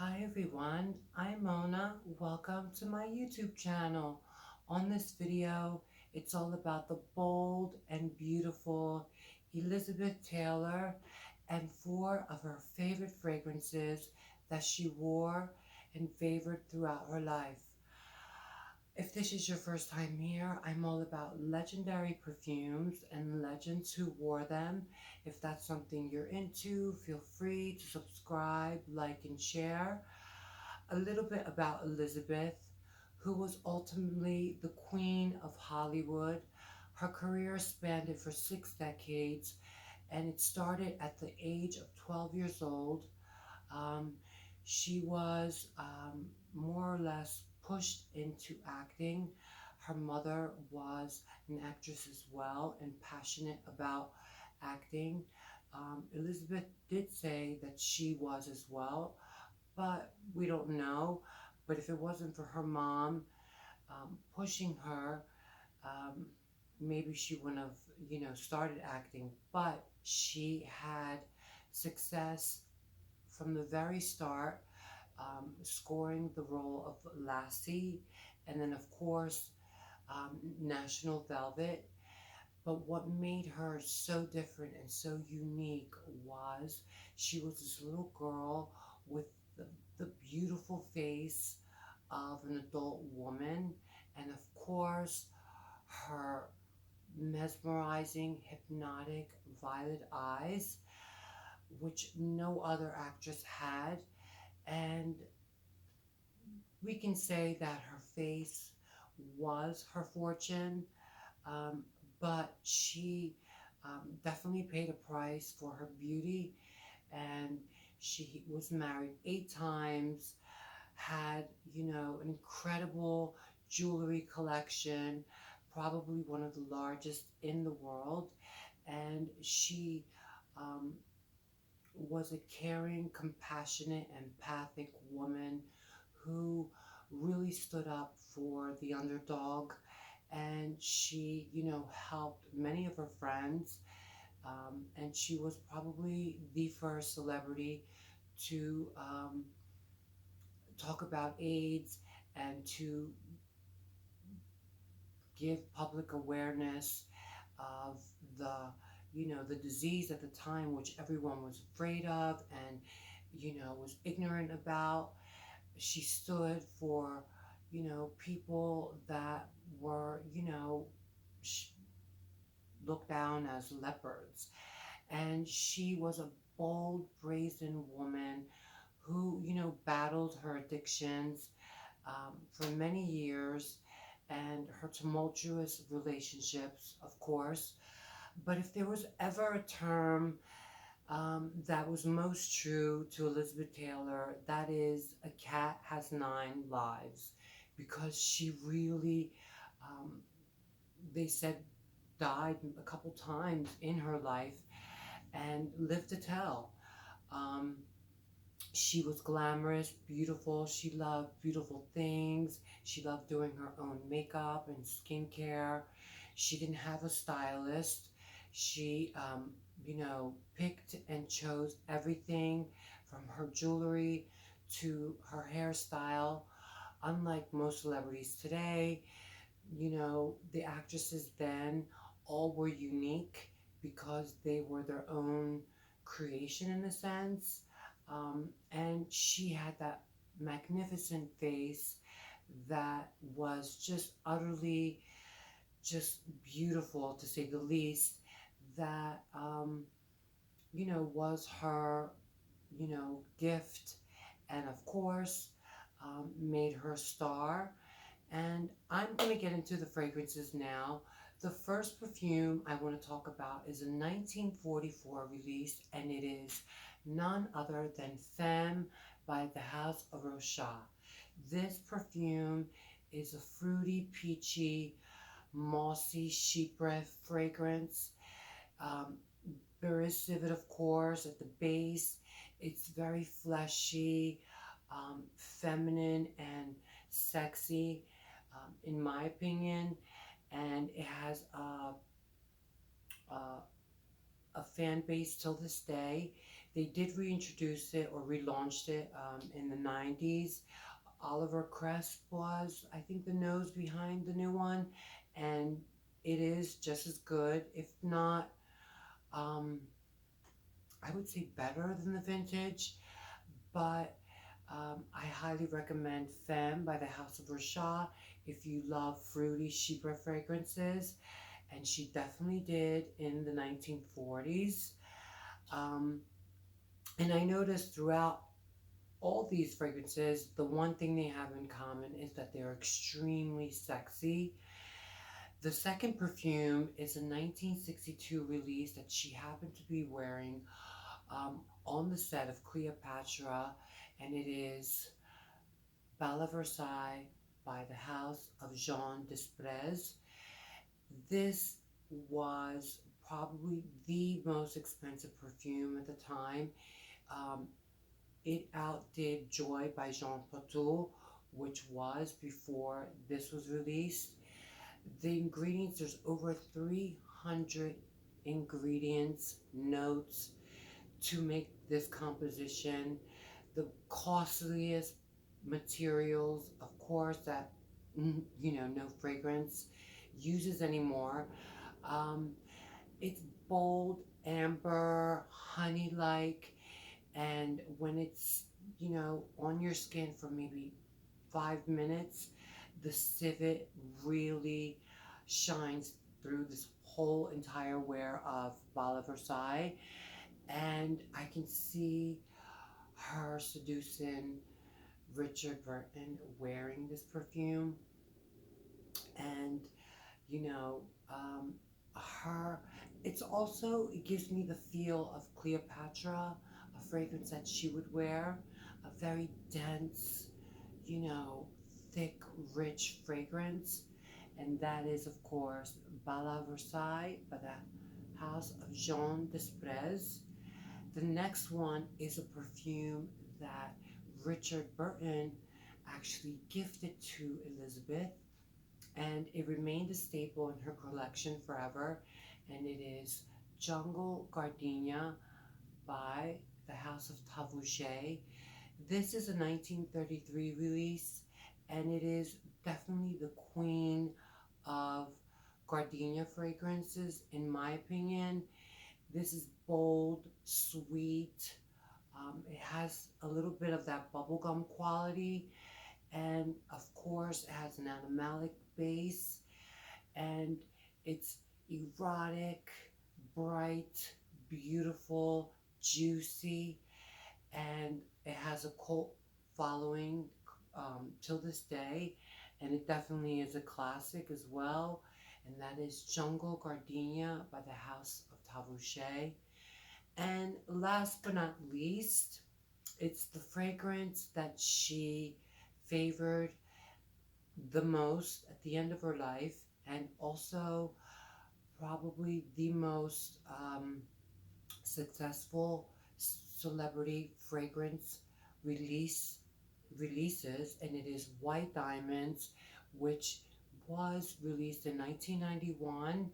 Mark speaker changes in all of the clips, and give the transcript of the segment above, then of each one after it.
Speaker 1: Hi everyone, I'm Mona. Welcome to my YouTube channel. On this video, it's all about the bold and beautiful Elizabeth Taylor and four of her favorite fragrances that she wore and favored throughout her life. If this is your first time here, I'm all about legendary perfumes and legends who wore them. If that's something you're into, feel free to subscribe, like, and share. A little bit about Elizabeth, who was ultimately the queen of Hollywood. Her career spanned for 6 decades, and it started at the age of 12 years old. Um, she was more or less pushed into acting. Her mother was an actress as well and passionate about acting. Elizabeth did say that she was as well, but we don't know. But if it wasn't for her mom pushing her, um, maybe she wouldn't have, started acting. But she had success from the very start, scoring the role of Lassie, and then, of course, National Velvet. But what made her so different and so unique was she was this little girl with the beautiful face of an adult woman, and of course, her mesmerizing, hypnotic violet eyes, which no other actress had. And we can say that her face was her fortune, um, but she definitely paid a price for her beauty. And she was married 8 times, had, an incredible jewelry collection, probably one of the largest in the world. And she um, was a caring, compassionate, empathic woman who really stood up for the underdog. And she, helped many of her friends. And she was probably the first celebrity to talk about AIDS and to give public awareness of the disease at the time, which everyone was afraid of and, was ignorant about. She stood for, people that were, sh- looked down as leopards. And she was a bold, brazen woman who, battled her addictions for many years and her tumultuous relationships, of course. But if there was ever a term that was most true to Elizabeth Taylor, that is a cat has 9 lives, because she really, um, they said, died a couple times in her life and lived to tell. Um, she was glamorous, beautiful. She loved beautiful things. She loved doing her own makeup and skincare. She didn't have a stylist. She, picked and chose everything from her jewelry to her hairstyle. Unlike most celebrities today, the actresses then all were unique because they were their own creation in a sense. And she had that magnificent face that was just utterly just beautiful, to say the least. That was her gift, and of course made her a star. And I'm going to get into the fragrances now. The first perfume I want to talk about is a 1944 release, and it is none other than Femme by the House of Rocha. This perfume is a fruity, peachy, mossy sheep breath fragrance. Um, very vivid, of course, at the base. It's very fleshy, feminine, and sexy, in my opinion. And it has a fan base till this day. They did reintroduce it or relaunched it in the 90s. Oliver Crest was, I think, the nose behind the new one, and it is just as good, if not, um, I would say better than the vintage. But I highly recommend Femme by the House of Rashad if you love fruity chypre fragrances, and she definitely did in the 1940s. Um, and I noticed throughout all these fragrances, the one thing they have in common is that they're extremely sexy. The second perfume is a 1962 release that she happened to be wearing on the set of Cleopatra, and it is Bala Versa by the House of Jean Desprez. This was probably the most expensive perfume at the time. Um, it outdid Joy by Jean Patou, which was before this was released. The ingredients, there's over 300 ingredients, notes to make this composition. The costliest materials, of course, that no fragrance uses anymore. Um, it's bold, amber, honey-like, and when it's on your skin for maybe 5 minutes, the civet really shines through this whole entire wear of Bala Versailles, and I can see her seducing Richard Burton wearing this perfume, and you know, um, her. It's also, it gives me the feel of Cleopatra, a fragrance that she would wear, a very dense, you know, thick, rich fragrance, and that is, of course, Bala Versailles by the House of Jean Desprez. The next one is a perfume that Richard Burton actually gifted to Elizabeth, and it remained a staple in her collection forever, and it is Jungle Gardenia by the House of Tavuchet. This is a 1933 release, and it is definitely the queen of gardenia fragrances, in my opinion. This is bold, sweet. It has a little bit of that bubblegum quality, and of course, it has an animalic base, and it's erotic, bright, beautiful, juicy, and it has a cult following till this day, and it definitely is a classic as well, and that is Jungle Gardenia by the House of Tavuchet. And last but not least, it's the fragrance that she favored the most at the end of her life, and also probably the most successful celebrity fragrance release releases, and it is White Diamonds, which was released in 1991,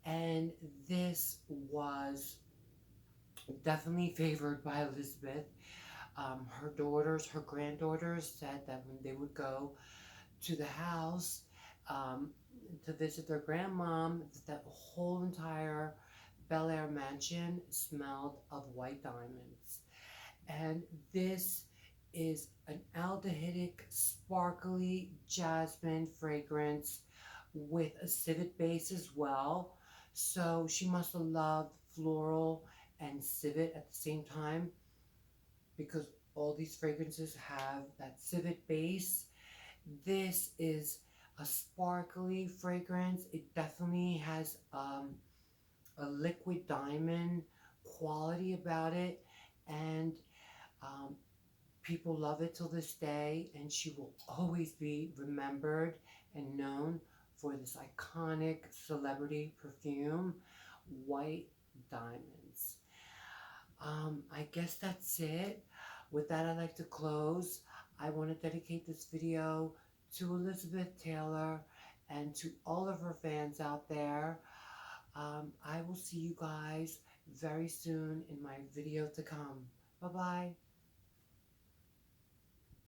Speaker 1: and this was definitely favored by Elizabeth. Her daughters, her granddaughters said that when they would go to the house um, to visit their grandmom, that whole entire Bel Air mansion smelled of white diamonds. And this is an aldehydic, sparkly jasmine fragrance with a civet base as well. So she must have loved floral and civet at the same time, because all these fragrances have that civet base. This is a sparkly fragrance. It definitely has a liquid diamond quality about it, and um, people love it till this day, and she will always be remembered and known for this iconic celebrity perfume, White Diamonds. I guess that's it. With that, I'd like to close. I want to dedicate this video to Elizabeth Taylor and to all of her fans out there. I will see you guys very soon in my video to come. Bye bye.